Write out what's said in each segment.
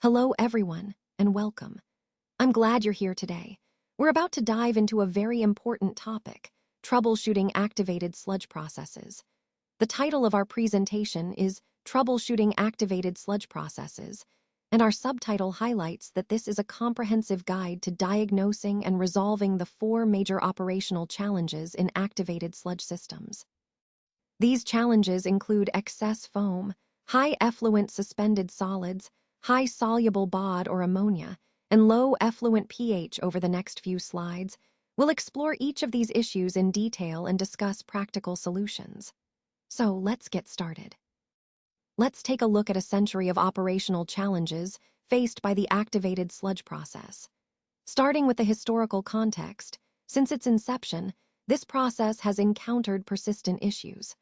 Hello, everyone, and welcome. I'm glad you're here today. We're about to dive into a very important topic, troubleshooting activated sludge processes. The title of our presentation is Troubleshooting Activated Sludge Processes, and our subtitle highlights that this is a comprehensive guide to diagnosing and resolving the 4 major operational challenges in activated sludge systems. These challenges include excess foam, high effluent suspended solids, high soluble BOD or ammonia, and low effluent pH. Over the next few slides, we'll explore each of these issues in detail and discuss practical solutions. So let's get started. Let's take a look at a century of operational challenges faced by the activated sludge process. Starting with the historical context, since its inception, this process has encountered persistent issues.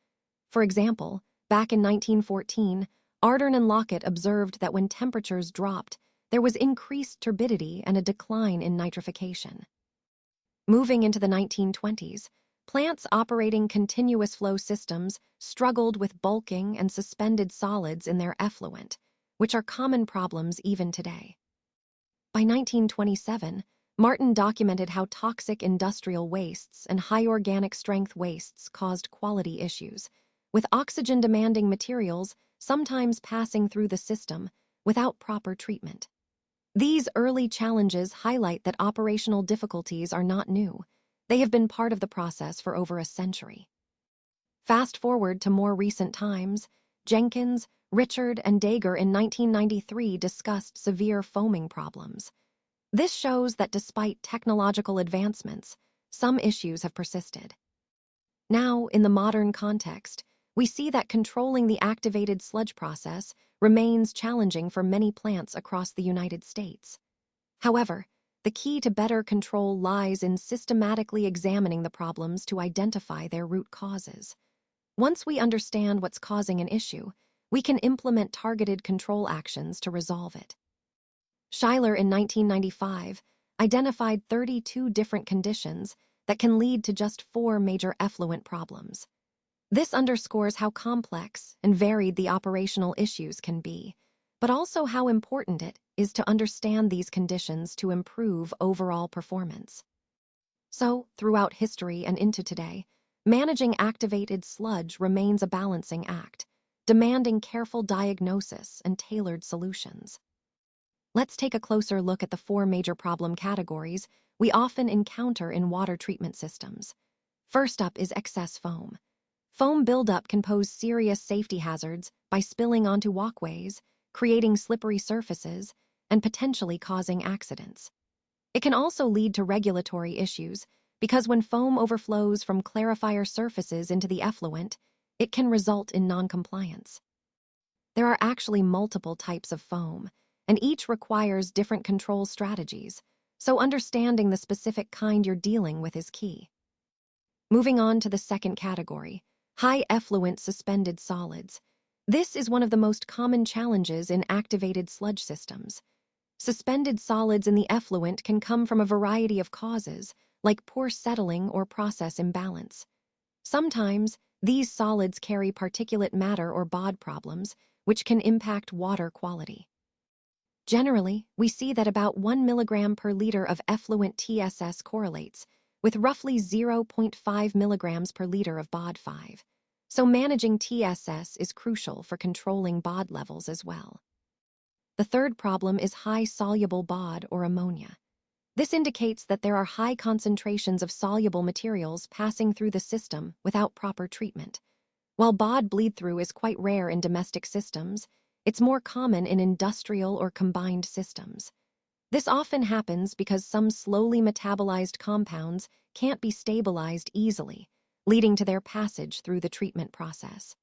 For example, back in 1914, Ardern and Lockett observed that when temperatures dropped, there was increased turbidity and a decline in nitrification. Moving into the 1920s, plants operating continuous flow systems struggled with bulking and suspended solids in their effluent, which are common problems even today. By 1927, Martin documented how toxic industrial wastes and high organic strength wastes caused quality issues, with oxygen-demanding materials sometimes passing through the system without proper treatment. These early challenges highlight that operational difficulties are not new. They have been part of the process for over a century. Fast forward to more recent times, Jenkins, Richard, and Dager in 1993 discussed severe foaming problems. This shows that despite technological advancements, some issues have persisted. Now, in the modern context, we see that controlling the activated sludge process remains challenging for many plants across the United States. However, the key to better control lies in systematically examining the problems to identify their root causes. Once we understand what's causing an issue, we can implement targeted control actions to resolve it. Schuyler in 1995 identified 32 different conditions that can lead to just 4 major effluent problems. This underscores how complex and varied the operational issues can be, but also how important it is to understand these conditions to improve overall performance. So, throughout history and into today, managing activated sludge remains a balancing act, demanding careful diagnosis and tailored solutions. Let's take a closer look at the 4 major problem categories we often encounter in water treatment systems. First up is excess foam. Foam buildup can pose serious safety hazards by spilling onto walkways, creating slippery surfaces, and potentially causing accidents. It can also lead to regulatory issues because when foam overflows from clarifier surfaces into the effluent, it can result in noncompliance. There are actually multiple types of foam, and each requires different control strategies, so understanding the specific kind you're dealing with is key. Moving on to the second category, high effluent suspended solids. This is one of the most common challenges in activated sludge systems. Suspended solids in the effluent can come from a variety of causes, like poor settling or process imbalance. Sometimes, these solids carry particulate matter or BOD problems, which can impact water quality. Generally, we see that about 1 milligram per liter of effluent TSS correlates with roughly 0.5 milligrams per liter of BOD5. So managing TSS is crucial for controlling BOD levels as well. The third problem is high soluble BOD or ammonia. This indicates that there are high concentrations of soluble materials passing through the system without proper treatment. While BOD bleed-through is quite rare in domestic systems, it's more common in industrial or combined systems. This often happens because some slowly metabolized compounds can't be stabilized easily, leading to their passage through the treatment process.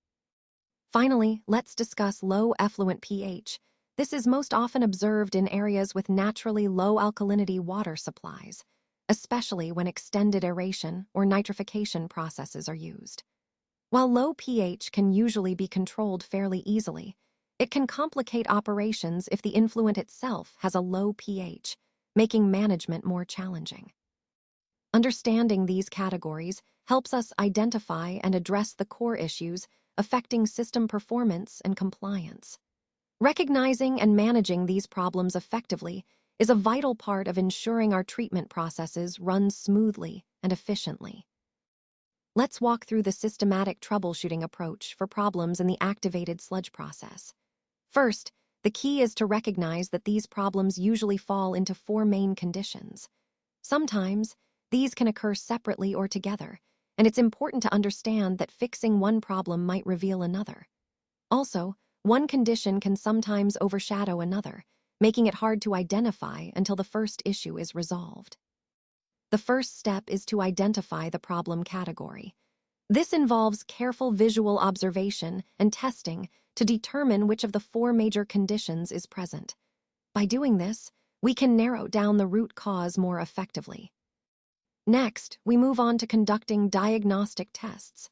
Finally, let's discuss low effluent pH. This is most often observed in areas with naturally low alkalinity water supplies, especially when extended aeration or nitrification processes are used. While low pH can usually be controlled fairly easily, it can complicate operations if the influent itself has a low pH, making management more challenging. Understanding these categories helps us identify and address the core issues affecting system performance and compliance. Recognizing and managing these problems effectively is a vital part of ensuring our treatment processes run smoothly and efficiently. Let's walk through the systematic troubleshooting approach for problems in the activated sludge process. First, the key is to recognize that these problems usually fall into four main conditions. Sometimes, these can occur separately or together, and it's important to understand that fixing one problem might reveal another. Also, one condition can sometimes overshadow another, making it hard to identify until the first issue is resolved. The first step is to identify the problem category. This involves careful visual observation and testing to determine which of the four major conditions is present. By doing this, we can narrow down the root cause more effectively. Next, we move on to conducting diagnostic tests.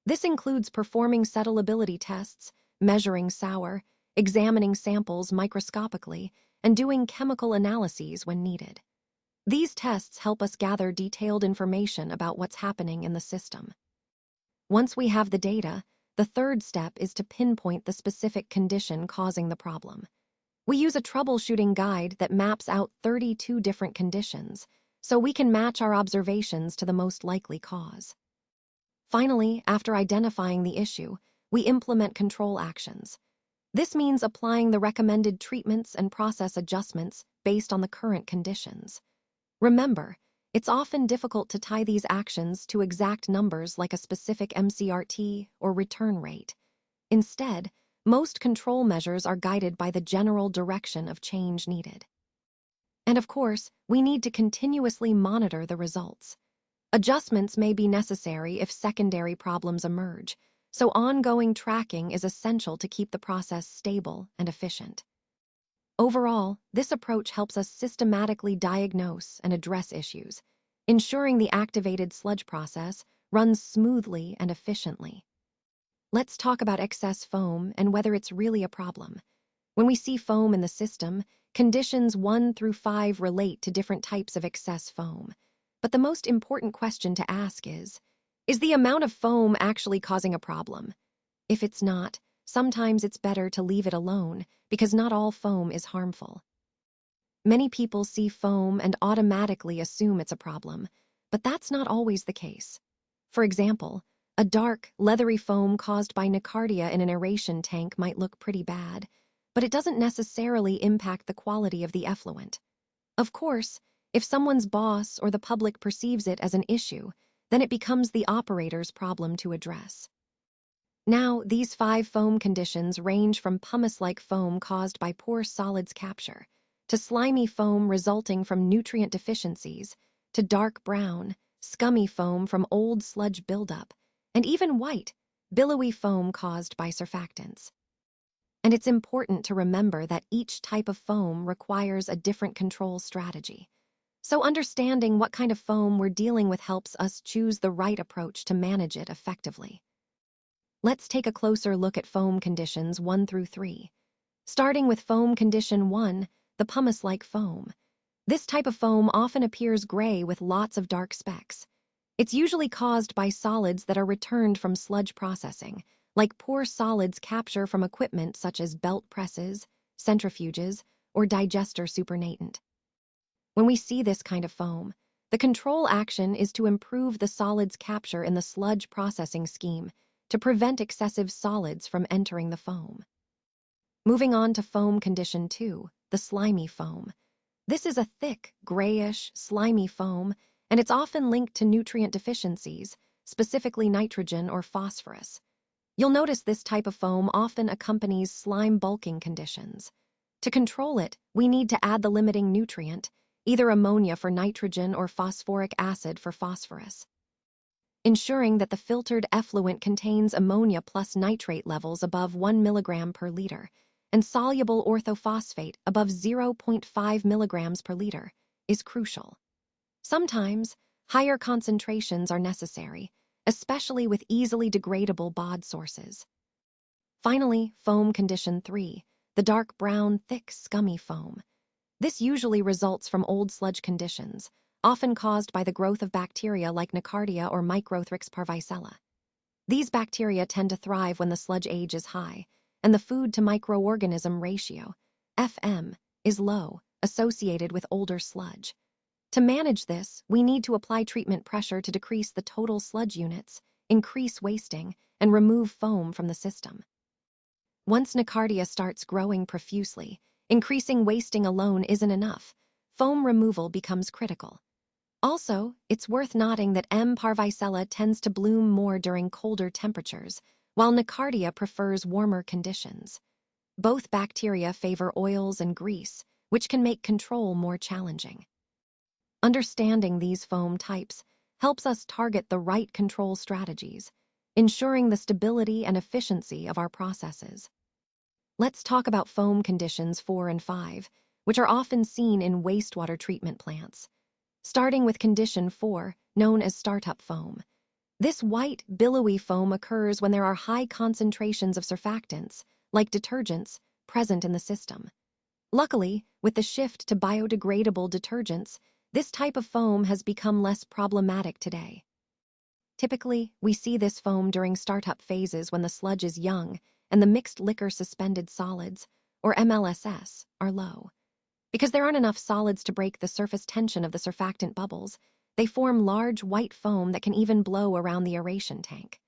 This includes performing settleability tests, measuring sour, examining samples microscopically, and doing chemical analyses when needed. These tests help us gather detailed information about what's happening in the system. Once we have the data, the third step is to pinpoint the specific condition causing the problem. We use a troubleshooting guide that maps out 32 different conditions, so we can match our observations to the most likely cause. Finally, after identifying the issue, we implement control actions. This means applying the recommended treatments and process adjustments based on the current conditions. Remember, it's often difficult to tie these actions to exact numbers like a specific MCRT or return rate. Instead, most control measures are guided by the general direction of change needed. And of course, we need to continuously monitor the results. Adjustments may be necessary if secondary problems emerge, so ongoing tracking is essential to keep the process stable and efficient. Overall, this approach helps us systematically diagnose and address issues, ensuring the activated sludge process runs smoothly and efficiently. Let's talk about excess foam and whether it's really a problem. When we see foam in the system, conditions 1 through 5 relate to different types of excess foam. But the most important question to ask is the amount of foam actually causing a problem? If it's not, sometimes it's better to leave it alone because not all foam is harmful. Many people see foam and automatically assume it's a problem, but that's not always the case. For example, a dark, leathery foam caused by Nocardia in an aeration tank might look pretty bad, but it doesn't necessarily impact the quality of the effluent. Of course, if someone's boss or the public perceives it as an issue, then it becomes the operator's problem to address. Now, these 5 foam conditions range from pumice-like foam caused by poor solids capture, to slimy foam resulting from nutrient deficiencies, to dark brown, scummy foam from old sludge buildup, and even white, billowy foam caused by surfactants. And it's important to remember that each type of foam requires a different control strategy. So understanding what kind of foam we're dealing with helps us choose the right approach to manage it effectively. Let's take a closer look at foam conditions 1 through 3. Starting with foam condition 1, the pumice-like foam. This type of foam often appears gray with lots of dark specks. It's usually caused by solids that are returned from sludge processing, like poor solids capture from equipment such as belt presses, centrifuges, or digester supernatant. When we see this kind of foam, the control action is to improve the solids capture in the sludge processing scheme to prevent excessive solids from entering the foam. Moving on to foam condition 2, the slimy foam. This is a thick, grayish, slimy foam, and it's often linked to nutrient deficiencies, specifically nitrogen or phosphorus. You'll notice this type of foam often accompanies slime bulking conditions. To control it, we need to add the limiting nutrient, either ammonia for nitrogen or phosphoric acid for phosphorus. Ensuring that the filtered effluent contains ammonia plus nitrate levels above 1 milligram per liter and soluble orthophosphate above 0.5 milligrams per liter is crucial. Sometimes, higher concentrations are necessary, especially with easily degradable BOD sources. Finally, foam condition 3, the dark brown, thick, scummy foam. This usually results from old sludge conditions, often caused by the growth of bacteria like Nocardia or Microthrix parvicella. These bacteria tend to thrive when the sludge age is high, and the food-to-microorganism ratio, FM, is low, associated with older sludge. To manage this, we need to apply treatment pressure to decrease the total sludge units, increase wasting, and remove foam from the system. Once Nocardia starts growing profusely, increasing wasting alone isn't enough. Foam removal becomes critical. Also, it's worth noting that M. parvicella tends to bloom more during colder temperatures, while Nocardia prefers warmer conditions. Both bacteria favor oils and grease, which can make control more challenging. Understanding these foam types helps us target the right control strategies, ensuring the stability and efficiency of our processes. Let's talk about foam conditions 4 and 5, which are often seen in wastewater treatment plants. Starting with condition 4, known as startup foam. This white, billowy foam occurs when there are high concentrations of surfactants, like detergents, present in the system. Luckily, with the shift to biodegradable detergents, this type of foam has become less problematic today. Typically, we see this foam during startup phases when the sludge is young and the mixed liquor suspended solids, or MLSS, are low. Because there aren't enough solids to break the surface tension of the surfactant bubbles, they form large white foam that can even blow around the aeration tank.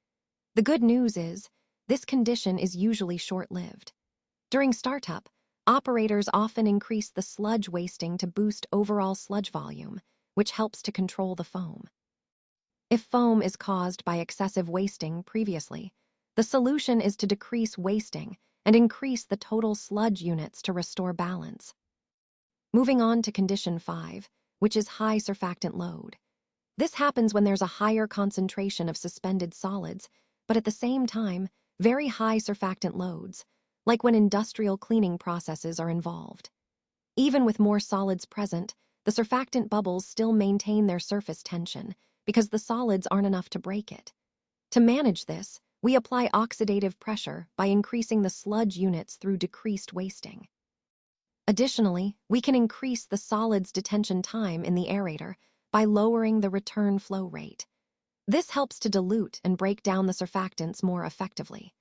The good news is, this condition is usually short-lived. During startup, operators often increase the sludge wasting to boost overall sludge volume, which helps to control the foam. If foam is caused by excessive wasting previously, the solution is to decrease wasting and increase the total sludge units to restore balance. Moving on to condition 5, which is high surfactant load. This happens when there's a higher concentration of suspended solids, but at the same time, very high surfactant loads, like when industrial cleaning processes are involved. Even with more solids present, the surfactant bubbles still maintain their surface tension because the solids aren't enough to break it. To manage this, we apply oxidative pressure by increasing the sludge units through decreased wasting. Additionally, we can increase the solids detention time in the aerator by lowering the return flow rate. This helps to dilute and break down the surfactants more effectively.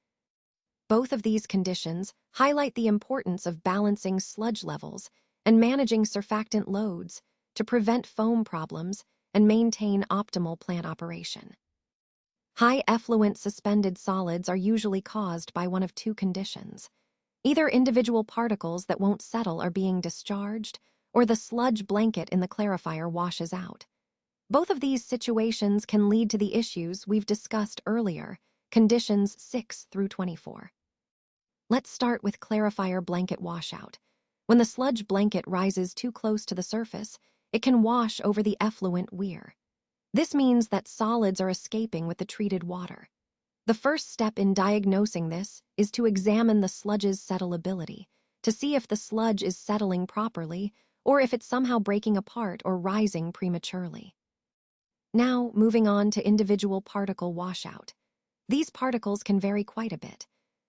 Both of these conditions highlight the importance of balancing sludge levels and managing surfactant loads to prevent foam problems and maintain optimal plant operation. High effluent suspended solids are usually caused by one of two conditions. Either individual particles that won't settle are being discharged, or the sludge blanket in the clarifier washes out. Both of these situations can lead to the issues we've discussed earlier, conditions 6 through 24. Let's start with clarifier blanket washout. When the sludge blanket rises too close to the surface, it can wash over the effluent weir. This means that solids are escaping with the treated water. The first step in diagnosing this is to examine the sludge's settleability, to see if the sludge is settling properly or if it's somehow breaking apart or rising prematurely. Now, moving on to individual particle washout. These particles can vary quite a bit.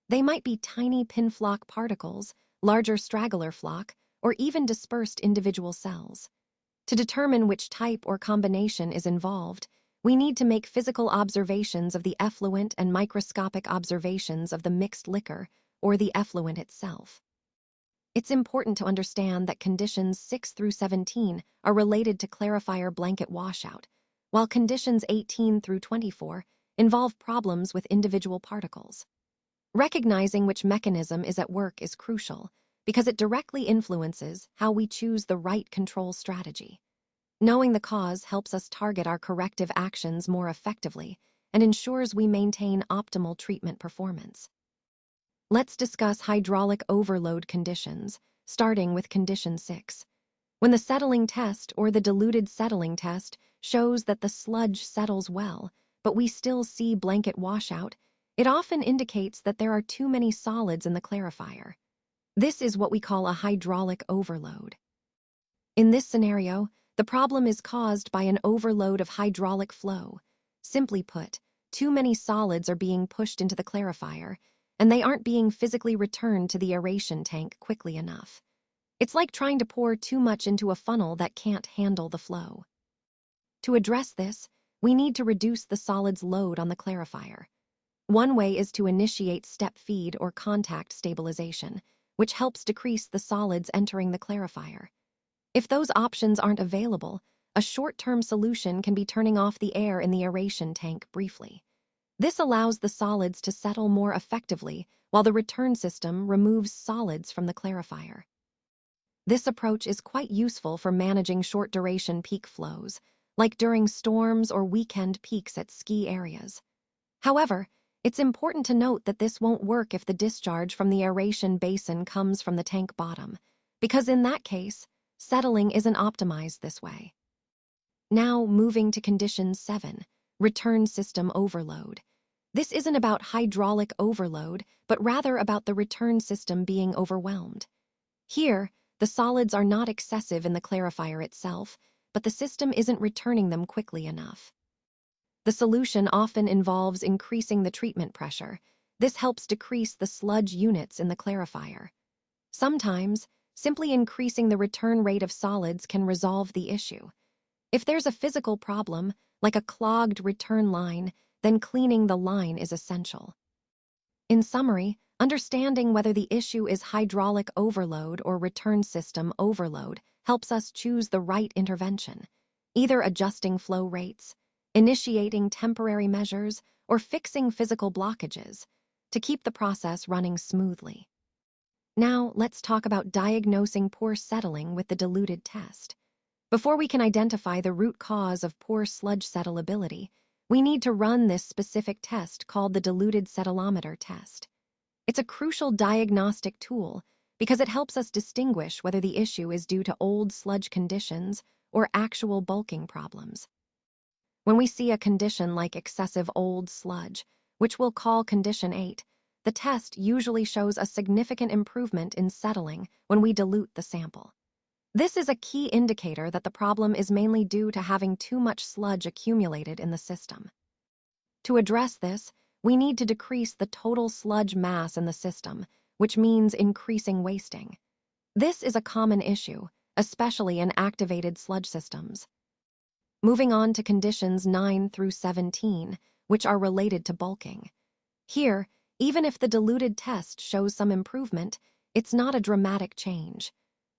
They might be tiny pinflock particles, larger straggler flock, or even dispersed individual cells. To determine which type or combination is involved, we need to make physical observations of the effluent and microscopic observations of the mixed liquor or the effluent itself. It's important to understand that conditions 6 through 17 are related to clarifier blanket washout, while conditions 18 through 24 involve problems with individual particles. Recognizing which mechanism is at work is crucial because it directly influences how we choose the right control strategy. Knowing the cause helps us target our corrective actions more effectively and ensures we maintain optimal treatment performance. Let's discuss hydraulic overload conditions, starting with condition 6. When the settling test or the diluted settling test shows that the sludge settles well, but we still see blanket washout, it often indicates that there are too many solids in the clarifier. This is what we call a hydraulic overload. In this scenario, the problem is caused by an overload of hydraulic flow. Simply put, too many solids are being pushed into the clarifier, and they aren't being physically returned to the aeration tank quickly enough. It's like trying to pour too much into a funnel that can't handle the flow. To address this, we need to reduce the solid's load on the clarifier. One way is to initiate step feed or contact stabilization, which helps decrease the solids entering the clarifier. If those options aren't available, a short-term solution can be turning off the air in the aeration tank briefly. This allows the solids to settle more effectively while the return system removes solids from the clarifier. This approach is quite useful for managing short-duration peak flows, like during storms or weekend peaks at ski areas. However, it's important to note that this won't work if the discharge from the aeration basin comes from the tank bottom, because in that case, settling isn't optimized this way. Now moving to condition 7, return system overload. This isn't about hydraulic overload, but rather about the return system being overwhelmed. Here, the solids are not excessive in the clarifier itself, but the system isn't returning them quickly enough. The solution often involves increasing the treatment pressure. This helps decrease the sludge units in the clarifier. Sometimes, simply increasing the return rate of solids can resolve the issue. If there's a physical problem, like a clogged return line, then cleaning the line is essential. In summary, understanding whether the issue is hydraulic overload or return system overload helps us choose the right intervention, either adjusting flow rates, initiating temporary measures, or fixing physical blockages to keep the process running smoothly. Now, let's talk about diagnosing poor settling with the diluted test. Before we can identify the root cause of poor sludge settleability, we need to run this specific test called the diluted settleometer test. It's a crucial diagnostic tool because it helps us distinguish whether the issue is due to old sludge conditions or actual bulking problems. When we see a condition like excessive old sludge, which we'll call condition 8, the test usually shows a significant improvement in settling when we dilute the sample. This is a key indicator that the problem is mainly due to having too much sludge accumulated in the system. To address this, we need to decrease the total sludge mass in the system, which means increasing wasting. This is a common issue, especially in activated sludge systems. Moving on to conditions 9 through 17, which are related to bulking. Here, even if the diluted test shows some improvement, it's not a dramatic change.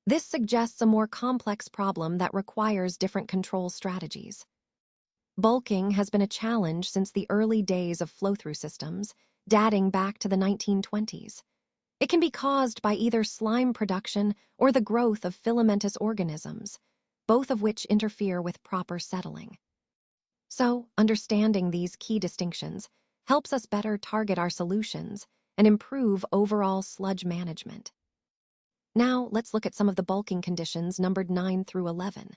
This suggests a more complex problem that requires different control strategies. Bulking has been a challenge since the early days of flow-through systems, dating back to the 1920s. It can be caused by either slime production or the growth of filamentous organisms, both of which interfere with proper settling. So, understanding these key distinctions helps us better target our solutions and improve overall sludge management. Now, let's look at some of the bulking conditions numbered 9 through 11.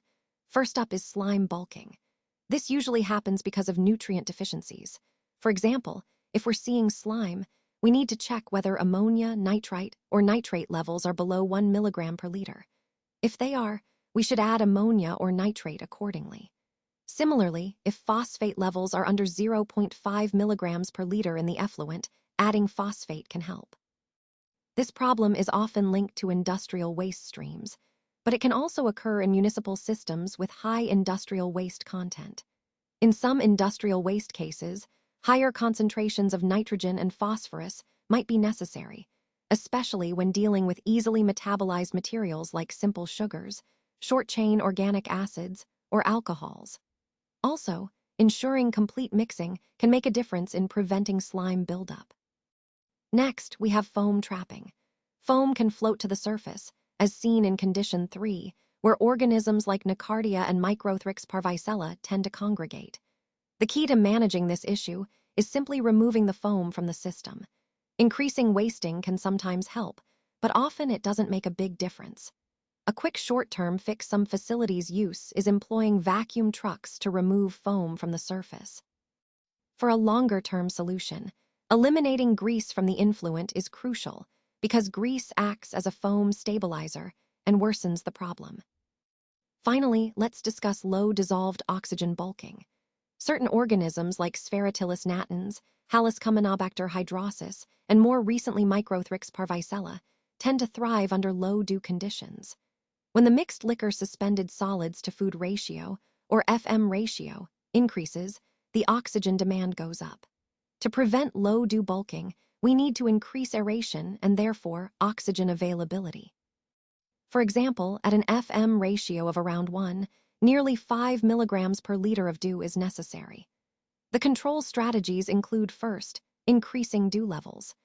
First up is slime bulking. This usually happens because of nutrient deficiencies. For example, if we're seeing slime, we need to check whether ammonia, nitrite, or nitrate levels are below 1 milligram per liter. If they are, we should add ammonia or nitrate accordingly. Similarly, if phosphate levels are under 0.5 milligrams per liter in the effluent, adding phosphate can help. This problem is often linked to industrial waste streams, but it can also occur in municipal systems with high industrial waste content. In some industrial waste cases, higher concentrations of nitrogen and phosphorus might be necessary, especially when dealing with easily metabolized materials like simple sugars, short-chain organic acids, or alcohols. Also, ensuring complete mixing can make a difference in preventing slime buildup. Next, we have foam trapping. Foam can float to the surface, as seen in condition 3, where organisms like Nocardia and Microthrix parvicella tend to congregate. The key to managing this issue is simply removing the foam from the system. Increasing wasting can sometimes help, but often it doesn't make a big difference. A quick short-term fix some facilities' use is employing vacuum trucks to remove foam from the surface. For a longer-term solution, eliminating grease from the influent is crucial because grease acts as a foam stabilizer and worsens the problem. Finally, let's discuss low-dissolved oxygen bulking. Certain organisms like Sphaerotilus natans, Haliscomanobacter hydrosis, and more recently Microthrix parvicella tend to thrive under low-dew conditions. When the mixed liquor suspended solids to food ratio, or FM ratio, increases, the oxygen demand goes up. To prevent low-dew bulking, we need to increase aeration and therefore oxygen availability. For example, at an FM ratio of around 1, nearly 5 milligrams per liter of dew is necessary. The control strategies include first, increasing dew levels.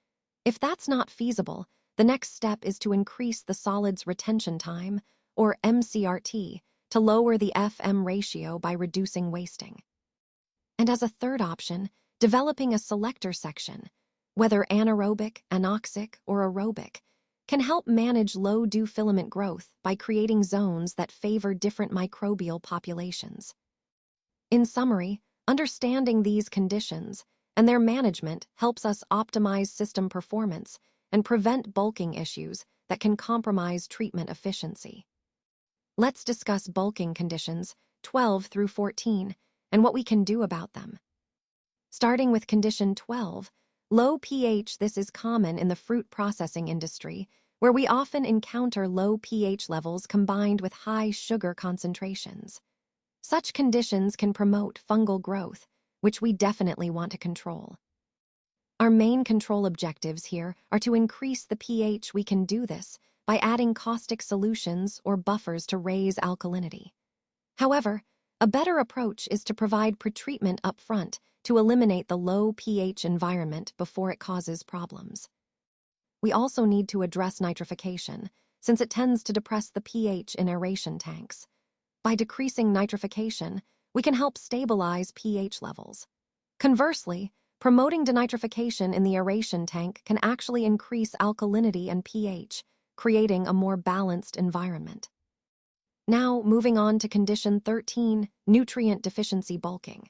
If that's not feasible, the next step is to increase the solids retention time, or MCRT, to lower the FM ratio by reducing wasting. And as a third option, developing a selector section, whether anaerobic, anoxic, or aerobic, can help manage low dew filament growth by creating zones that favor different microbial populations. In summary, understanding these conditions and their management helps us optimize system performance and prevent bulking issues that can compromise treatment efficiency. Let's discuss bulking conditions 12 through 14 and what we can do about them. Starting with condition 12, low pH. This is common in the fruit processing industry, where we often encounter low pH levels combined with high sugar concentrations. Such conditions can promote fungal growth, which we definitely want to control. Our main control objectives here are to increase the pH. We can do this by adding caustic solutions or buffers to raise alkalinity. However, a better approach is to provide pretreatment up front to eliminate the low pH environment before it causes problems. We also need to address nitrification, since it tends to depress the pH in aeration tanks. By decreasing nitrification, we can help stabilize pH levels. Conversely, promoting denitrification in the aeration tank can actually increase alkalinity and pH, creating a more balanced environment. Now, moving on to condition 13, nutrient deficiency bulking.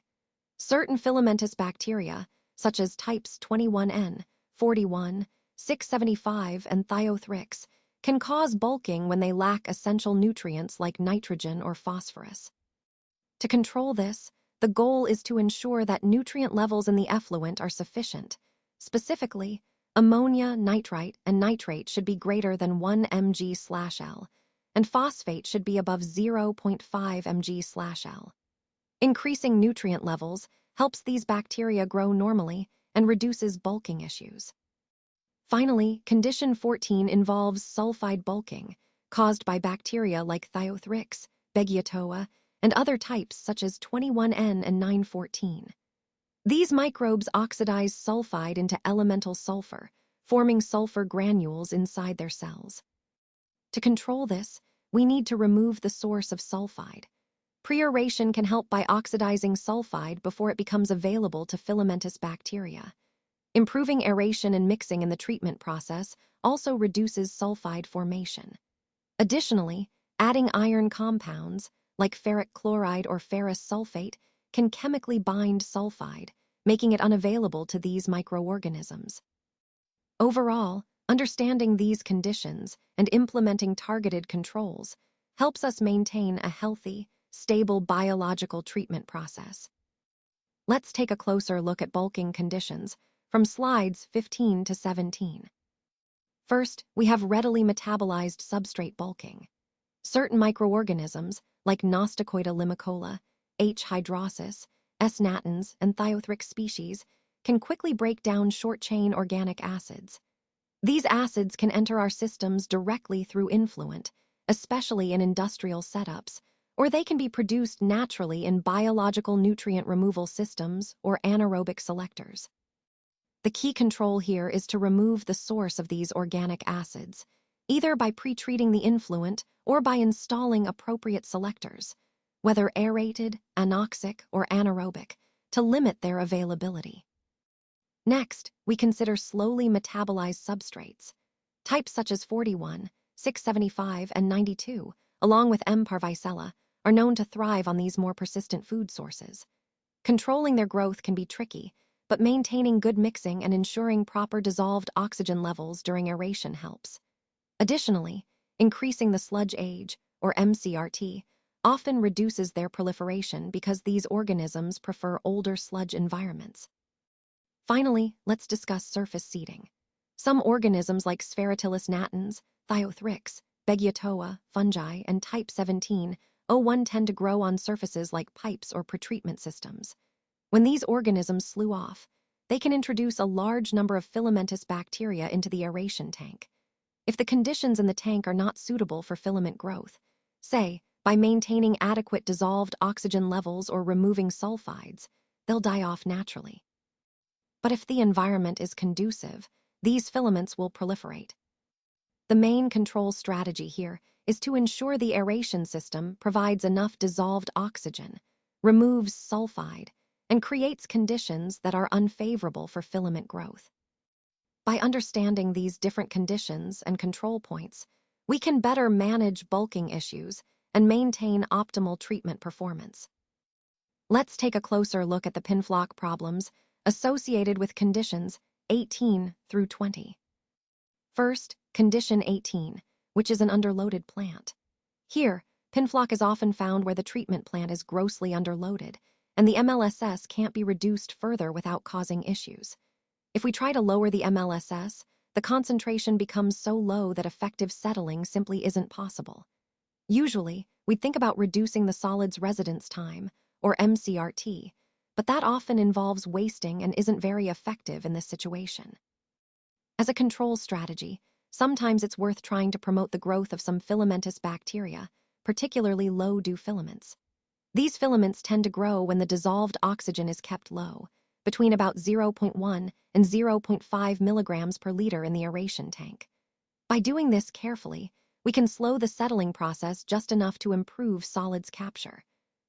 Certain filamentous bacteria, such as types 21N, 41, 675, and thiothrix, can cause bulking when they lack essential nutrients like nitrogen or phosphorus. To control this, the goal is to ensure that nutrient levels in the effluent are sufficient. Specifically, ammonia, nitrite, and nitrate should be greater than 1 mg/L, and phosphate should be above 0.5 mg/L. Increasing nutrient levels helps these bacteria grow normally and reduces bulking issues. Finally, condition 14 involves sulfide bulking, caused by bacteria like thiothrix, Beggiatoa, and other types such as 21N and 914. These microbes oxidize sulfide into elemental sulfur, forming sulfur granules inside their cells. To control this, we need to remove the source of sulfide. Pre-aeration can help by oxidizing sulfide before it becomes available to filamentous bacteria. Improving aeration and mixing in the treatment process also reduces sulfide formation. Additionally, adding iron compounds, like ferric chloride or ferrous sulfate, can chemically bind sulfide, making it unavailable to these microorganisms. Overall, understanding these conditions and implementing targeted controls helps us maintain a healthy, stable biological treatment process. Let's take a closer look at bulking conditions from slides 15 to 17. First, we have readily metabolized substrate bulking. Certain microorganisms, like Nostocoida limicola, H. hydrosis, S. natans, and thiothrix species, can quickly break down short-chain organic acids. These acids can enter our systems directly through influent, especially in industrial setups, or they can be produced naturally in biological nutrient removal systems or anaerobic selectors. The key control here is to remove the source of these organic acids, either by pre-treating the influent or by installing appropriate selectors, whether aerated, anoxic, or anaerobic, to limit their availability. Next, we consider slowly metabolized substrates. Types such as 41, 675, and 92, along with M. parvicella, are known to thrive on these more persistent food sources. Controlling their growth can be tricky, but maintaining good mixing and ensuring proper dissolved oxygen levels during aeration helps. Additionally, increasing the sludge age, or MCRT, often reduces their proliferation because these organisms prefer older sludge environments. Finally, let's discuss surface seeding. Some organisms like Spheratillus natans, thiothrix, Beggiatoa, fungi, and type 1701 tend to grow on surfaces like pipes or pretreatment systems. When these organisms slough off, they can introduce a large number of filamentous bacteria into the aeration tank. If the conditions in the tank are not suitable for filament growth, say, by maintaining adequate dissolved oxygen levels or removing sulfides, they'll die off naturally. But if the environment is conducive, these filaments will proliferate. The main control strategy here is to ensure the aeration system provides enough dissolved oxygen, removes sulfide, and creates conditions that are unfavorable for filament growth. By understanding these different conditions and control points, we can better manage bulking issues and maintain optimal treatment performance. Let's take a closer look at the pinflock problems associated with conditions 18 through 20. First, condition 18, which is an underloaded plant. Here, pinflock is often found where the treatment plant is grossly underloaded, and the MLSS can't be reduced further without causing issues. If we try to lower the MLSS, the concentration becomes so low that effective settling simply isn't possible. Usually, we'd think about reducing the solid's residence time, or MCRT, but that often involves wasting and isn't very effective in this situation. As a control strategy, sometimes it's worth trying to promote the growth of some filamentous bacteria, particularly low-dew filaments. These filaments tend to grow when the dissolved oxygen is kept low, between about 0.1 and 0.5 milligrams per liter in the aeration tank. By doing this carefully, we can slow the settling process just enough to improve solids capture.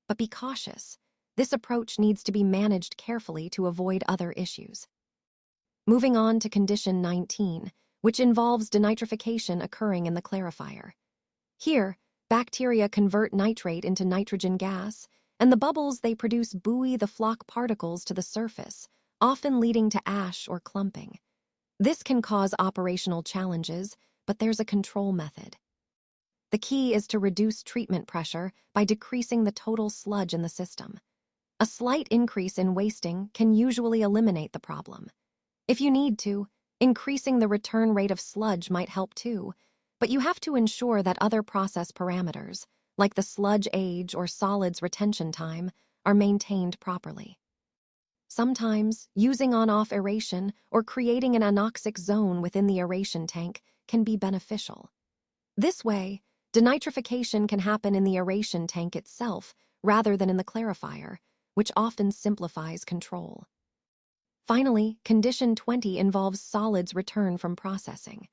But be cautious. This approach needs to be managed carefully to avoid other issues. Moving on to condition 19, which involves denitrification occurring in the clarifier. Here, bacteria convert nitrate into nitrogen gas, and the bubbles they produce buoy the flock particles to the surface, often leading to ash or clumping. This can cause operational challenges, but there's a control method. The key is to reduce treatment pressure by decreasing the total sludge in the system. A slight increase in wasting can usually eliminate the problem. If you need to, increasing the return rate of sludge might help too, but you have to ensure that other process parameters, like the sludge age or solids retention time, are maintained properly. Sometimes, using on-off aeration or creating an anoxic zone within the aeration tank can be beneficial. This way, denitrification can happen in the aeration tank itself rather than in the clarifier, which often simplifies control. Finally, condition 20 involves solids return from processing.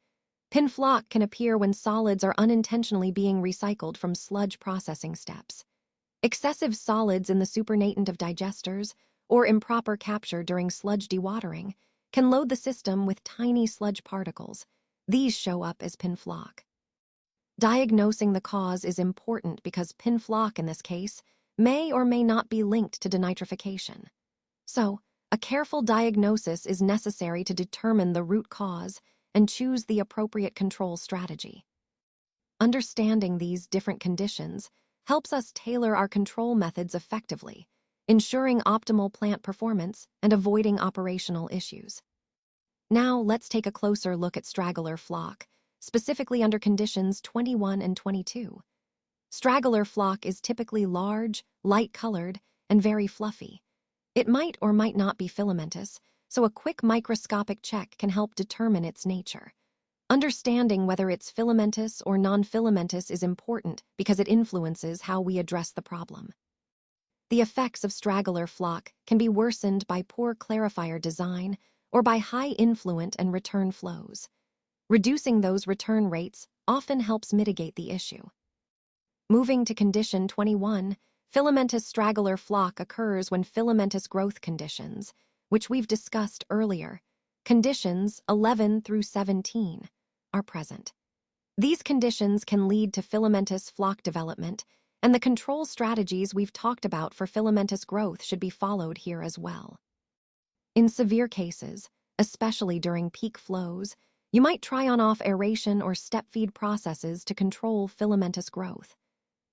Pinflock can appear when solids are unintentionally being recycled from sludge processing steps. Excessive solids in the supernatant of digesters or improper capture during sludge dewatering can load the system with tiny sludge particles. These show up as pinflock. Diagnosing the cause is important because pinflock in this case may or may not be linked to denitrification. So, a careful diagnosis is necessary to determine the root cause and choose the appropriate control strategy. Understanding these different conditions helps us tailor our control methods effectively, ensuring optimal plant performance and avoiding operational issues. Now let's take a closer look at straggler flock, specifically under conditions 21 and 22. Straggler flock is typically large, light-colored, and very fluffy. It might or might not be filamentous, so a quick microscopic check can help determine its nature. Understanding whether it's filamentous or non-filamentous is important because it influences how we address the problem. The effects of straggler flock can be worsened by poor clarifier design or by high influent and return flows. Reducing those return rates often helps mitigate the issue. Moving to condition 21, filamentous straggler flock occurs when filamentous growth conditions, which we've discussed earlier, conditions 11 through 17, are present. These conditions can lead to filamentous flock development, and the control strategies we've talked about for filamentous growth should be followed here as well. In severe cases, especially during peak flows, you might try on-off aeration or step-feed processes to control filamentous growth.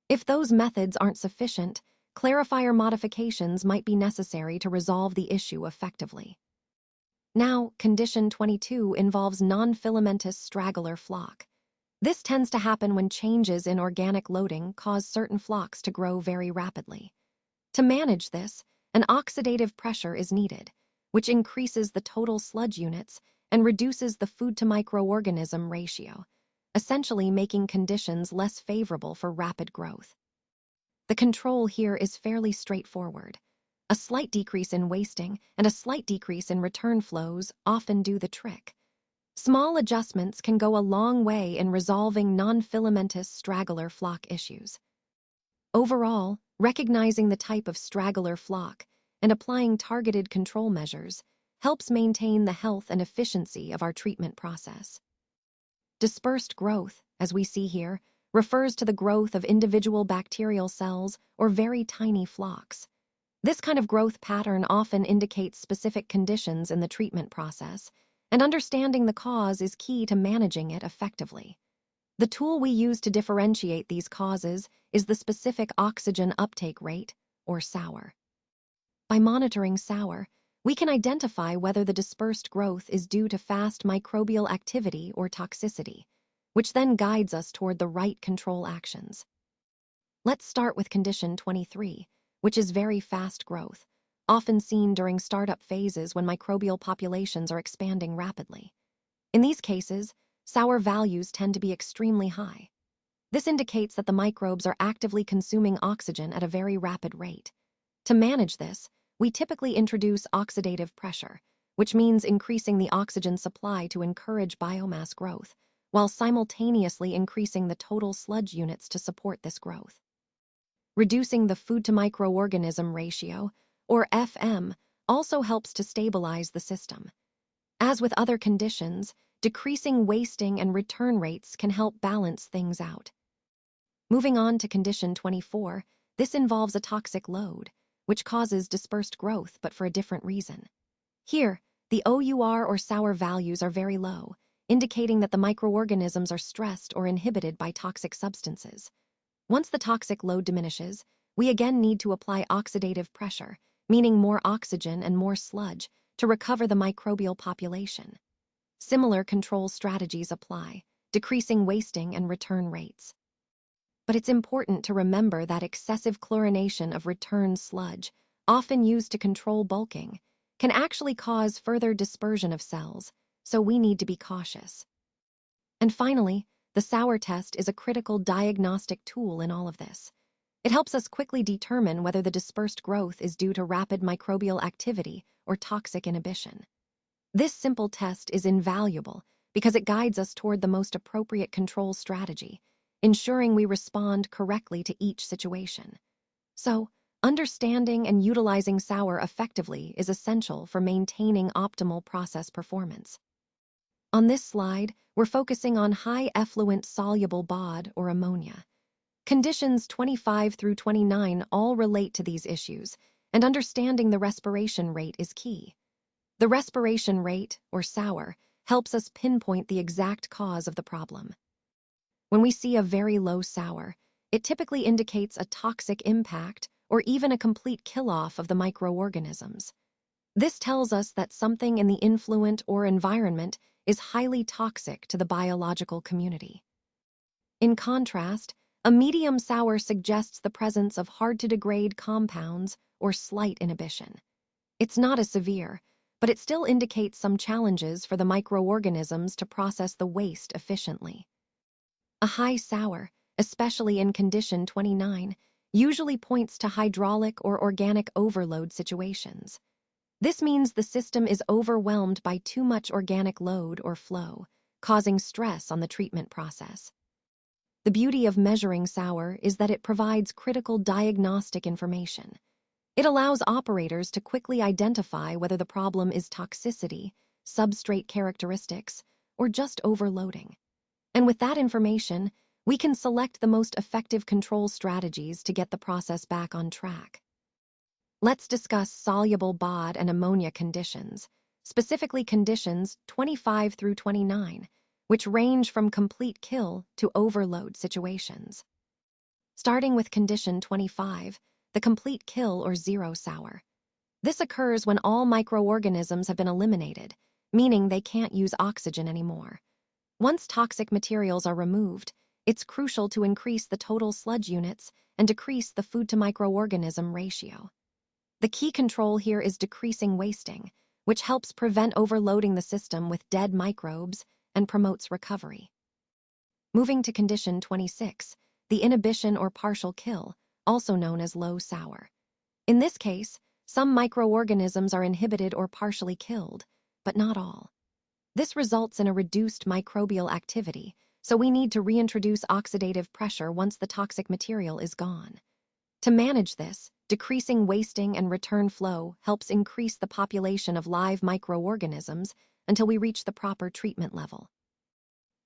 If those methods aren't sufficient, clarifier modifications might be necessary to resolve the issue effectively. Now, condition 22 involves non-filamentous straggler flock. This tends to happen when changes in organic loading cause certain flocks to grow very rapidly. To manage this, an oxidative pressure is needed, which increases the total sludge units and reduces the food-to-microorganism ratio, essentially making conditions less favorable for rapid growth. The control here is fairly straightforward. A slight decrease in wasting and a slight decrease in return flows often do the trick. Small adjustments can go a long way in resolving non-filamentous straggler flock issues. Overall, recognizing the type of straggler flock and applying targeted control measures helps maintain the health and efficiency of our treatment process. Dispersed growth, as we see here, refers to the growth of individual bacterial cells or very tiny flocks. This kind of growth pattern often indicates specific conditions in the treatment process, and understanding the cause is key to managing it effectively. The tool we use to differentiate these causes is the specific oxygen uptake rate, or SOUR. By monitoring SOUR, we can identify whether the dispersed growth is due to fast microbial activity or toxicity, which then guides us toward the right control actions. Let's start with condition 23, which is very fast growth, often seen during startup phases when microbial populations are expanding rapidly. In these cases, SOUR values tend to be extremely high. This indicates that the microbes are actively consuming oxygen at a very rapid rate. To manage this, we typically introduce oxidative pressure, which means increasing the oxygen supply to encourage biomass growth, while simultaneously increasing the total sludge units to support this growth. Reducing the food-to-microorganism ratio, or FM, also helps to stabilize the system. As with other conditions, decreasing wasting and return rates can help balance things out. Moving on to condition 24, this involves a toxic load, which causes dispersed growth but for a different reason. Here, the OUR or SOUR values are very low, indicating that the microorganisms are stressed or inhibited by toxic substances. Once the toxic load diminishes, we again need to apply oxidative pressure, meaning more oxygen and more sludge, to recover the microbial population. Similar control strategies apply, decreasing wasting and return rates. But it's important to remember that excessive chlorination of return sludge, often used to control bulking, can actually cause further dispersion of cells, so we need to be cautious. And finally, the SOUR test is a critical diagnostic tool in all of this. It helps us quickly determine whether the dispersed growth is due to rapid microbial activity or toxic inhibition. This simple test is invaluable because it guides us toward the most appropriate control strategy, ensuring we respond correctly to each situation. So, understanding and utilizing SOUR effectively is essential for maintaining optimal process performance. On this slide, we're focusing on high effluent soluble BOD or ammonia. Conditions 25 through 29 all relate to these issues, and understanding the respiration rate is key. The respiration rate, or SOUR, helps us pinpoint the exact cause of the problem. When we see a very low SOUR, it typically indicates a toxic impact or even a complete kill-off of the microorganisms. This tells us that something in the influent or environment is highly toxic to the biological community. In contrast, a medium SOUR suggests the presence of hard-to-degrade compounds or slight inhibition. It's not as severe, but it still indicates some challenges for the microorganisms to process the waste efficiently. A high SOUR, especially in condition 29, usually points to hydraulic or organic overload situations. This means the system is overwhelmed by too much organic load or flow, causing stress on the treatment process. The beauty of measuring SOUR is that it provides critical diagnostic information. It allows operators to quickly identify whether the problem is toxicity, substrate characteristics, or just overloading. And with that information, we can select the most effective control strategies to get the process back on track. Let's discuss soluble BOD and ammonia conditions, specifically conditions 25 through 29, which range from complete kill to overload situations. Starting with condition 25, the complete kill or zero SOUR. This occurs when all microorganisms have been eliminated, meaning they can't use oxygen anymore. Once toxic materials are removed, it's crucial to increase the total sludge units and decrease the food-to-microorganism ratio. The key control here is decreasing wasting, which helps prevent overloading the system with dead microbes and promotes recovery. Moving to condition 26, the inhibition or partial kill, also known as low sour. In this case, some microorganisms are inhibited or partially killed, but not all. This results in a reduced microbial activity, so we need to reintroduce oxidative pressure once the toxic material is gone. To manage this, decreasing wasting and return flow helps increase the population of live microorganisms until we reach the proper treatment level.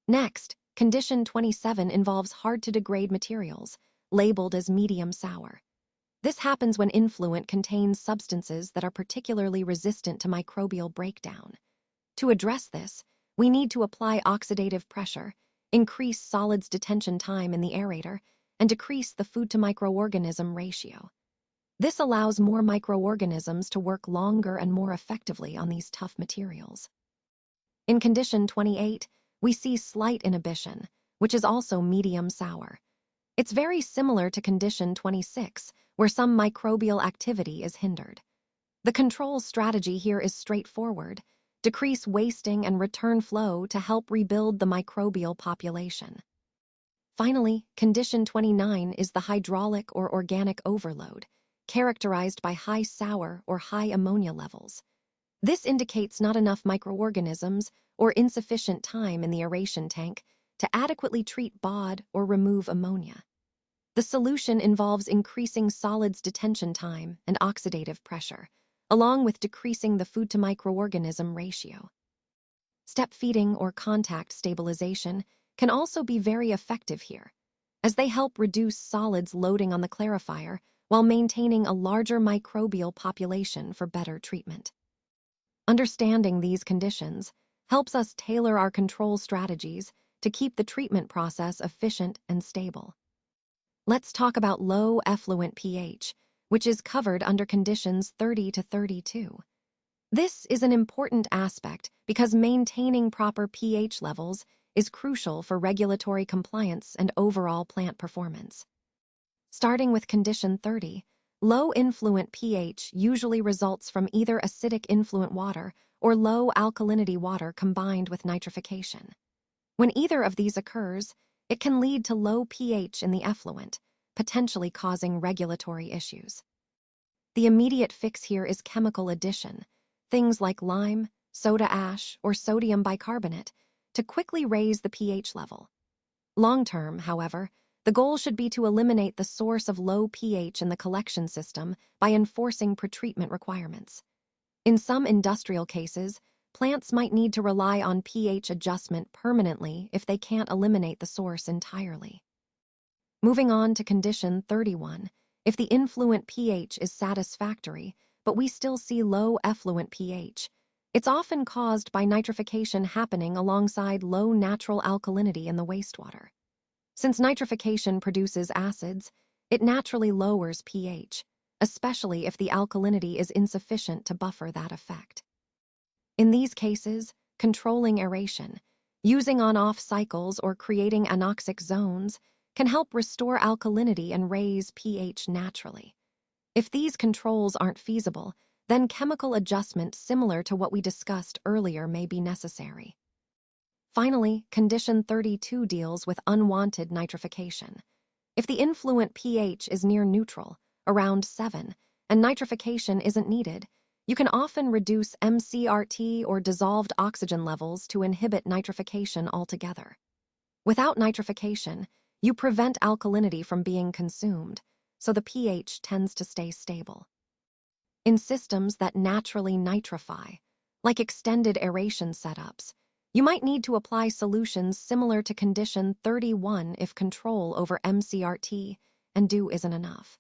Next, condition 27 involves hard-to-degrade materials, labeled as medium sour. This happens when influent contains substances that are particularly resistant to microbial breakdown. To address this, we need to apply oxidative pressure, increase solids detention time in the aerator, and decrease the food-to-microorganism ratio. This allows more microorganisms to work longer and more effectively on these tough materials. In condition 28, we see slight inhibition, which is also medium sour. It's very similar to condition 26, where some microbial activity is hindered. The control strategy here is straightforward: decrease wasting and return flow to help rebuild the microbial population. Finally, condition 29 is the hydraulic or organic overload, characterized by high sour or high ammonia levels. This indicates not enough microorganisms or insufficient time in the aeration tank to adequately treat BOD or remove ammonia. The solution involves increasing solids detention time and oxidative pressure, along with decreasing the food-to-microorganism ratio. Step feeding or contact stabilization can also be very effective here, as they help reduce solids loading on the clarifier while maintaining a larger microbial population for better treatment. Understanding these conditions helps us tailor our control strategies to keep the treatment process efficient and stable. Let's talk about low effluent pH, which is covered under conditions 30 to 32. This is an important aspect because maintaining proper pH levels is crucial for regulatory compliance and overall plant performance. Starting with condition 30, low influent pH usually results from either acidic influent water or low alkalinity water combined with nitrification. When either of these occurs, it can lead to low pH in the effluent, potentially causing regulatory issues. The immediate fix here is chemical addition, things like lime, soda ash, or sodium bicarbonate, to quickly raise the pH level. Long-term, however, the goal should be to eliminate the source of low pH in the collection system by enforcing pretreatment requirements. In some industrial cases, plants might need to rely on pH adjustment permanently if they can't eliminate the source entirely. Moving on to condition 31, if the influent pH is satisfactory, but we still see low effluent pH, it's often caused by nitrification happening alongside low natural alkalinity in the wastewater. Since nitrification produces acids, it naturally lowers pH, especially if the alkalinity is insufficient to buffer that effect. In these cases, controlling aeration, using on-off cycles or creating anoxic zones can help restore alkalinity and raise pH naturally. If these controls aren't feasible, then chemical adjustment similar to what we discussed earlier may be necessary. Finally, condition 32 deals with unwanted nitrification. If the influent pH is near neutral, around 7, and nitrification isn't needed, you can often reduce MCRT or dissolved oxygen levels to inhibit nitrification altogether. Without nitrification, you prevent alkalinity from being consumed, so the pH tends to stay stable. In systems that naturally nitrify, like extended aeration setups, you might need to apply solutions similar to condition 31 if control over MCRT and DO isn't enough.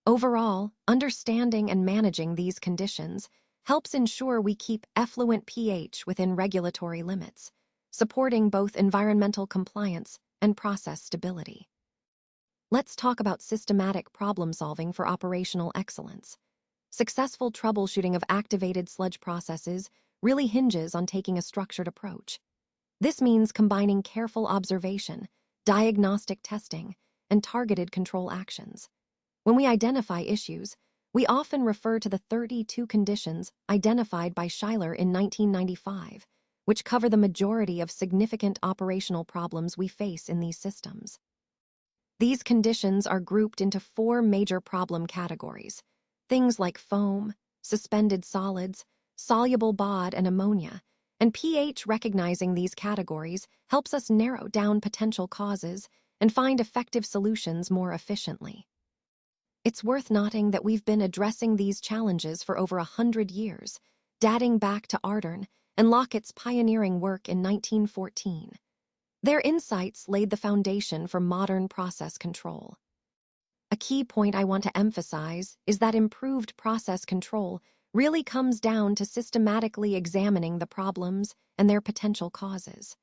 Overall, understanding and managing these conditions helps ensure we keep effluent pH within regulatory limits, supporting both environmental compliance and process stability. Let's talk about systematic problem-solving for operational excellence. Successful troubleshooting of activated sludge processes really hinges on taking a structured approach. This means combining careful observation, diagnostic testing, and targeted control actions. When we identify issues, We often refer to the 32 conditions identified by Schuyler in 1995, which cover the majority of significant operational problems we face in these systems. These conditions are grouped into 4 major problem categories: things like foam, suspended solids, soluble BOD, and ammonia, and pH. Recognizing these categories helps us narrow down potential causes and find effective solutions more efficiently. It's worth noting that we've been addressing these challenges for over 100 years, dating back to Ardern and Lockett's pioneering work in 1914. Their insights laid the foundation for modern process control. A key point I want to emphasize is that improved process control really comes down to systematically examining the problems and their potential causes.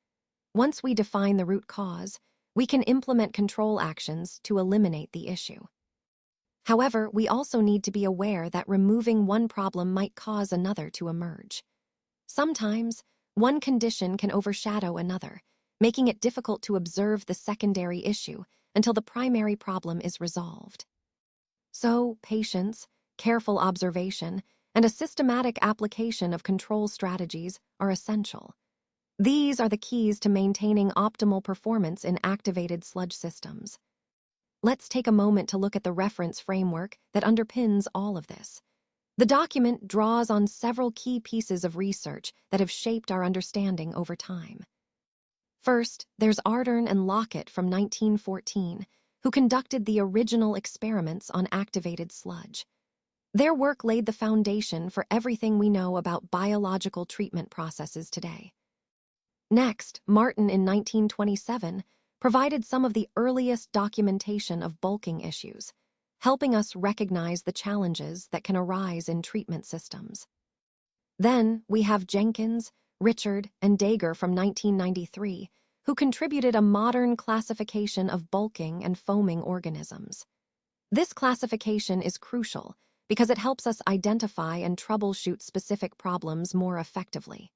Once we define the root cause, we can implement control actions to eliminate the issue. However, we also need to be aware that removing one problem might cause another to emerge. Sometimes, one condition can overshadow another, making it difficult to observe the secondary issue until the primary problem is resolved. So, patience, careful observation, and a systematic application of control strategies are essential. These are the keys to maintaining optimal performance in activated sludge systems. Let's take a moment to look at the reference framework that underpins all of this. The document draws on several key pieces of research that have shaped our understanding over time. First, there's Ardern and Lockett from 1914, who conducted the original experiments on activated sludge. Their work laid the foundation for everything we know about biological treatment processes today. Next, Martin in 1927 provided some of the earliest documentation of bulking issues, helping us recognize the challenges that can arise in treatment systems. Then we have Jenkins, Richard, and Dager from 1993, who contributed a modern classification of bulking and foaming organisms. This classification is crucial because it helps us identify and troubleshoot specific problems more effectively.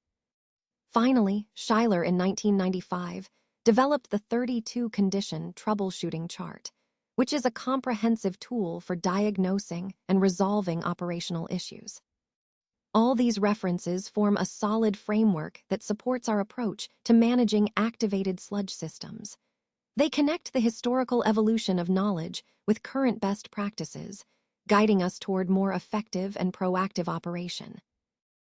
Finally, Schuyler in 1995 developed the 32-condition troubleshooting chart, which is a comprehensive tool for diagnosing and resolving operational issues. All these references form a solid framework that supports our approach to managing activated sludge systems. They connect the historical evolution of knowledge with current best practices, guiding us toward more effective and proactive operation.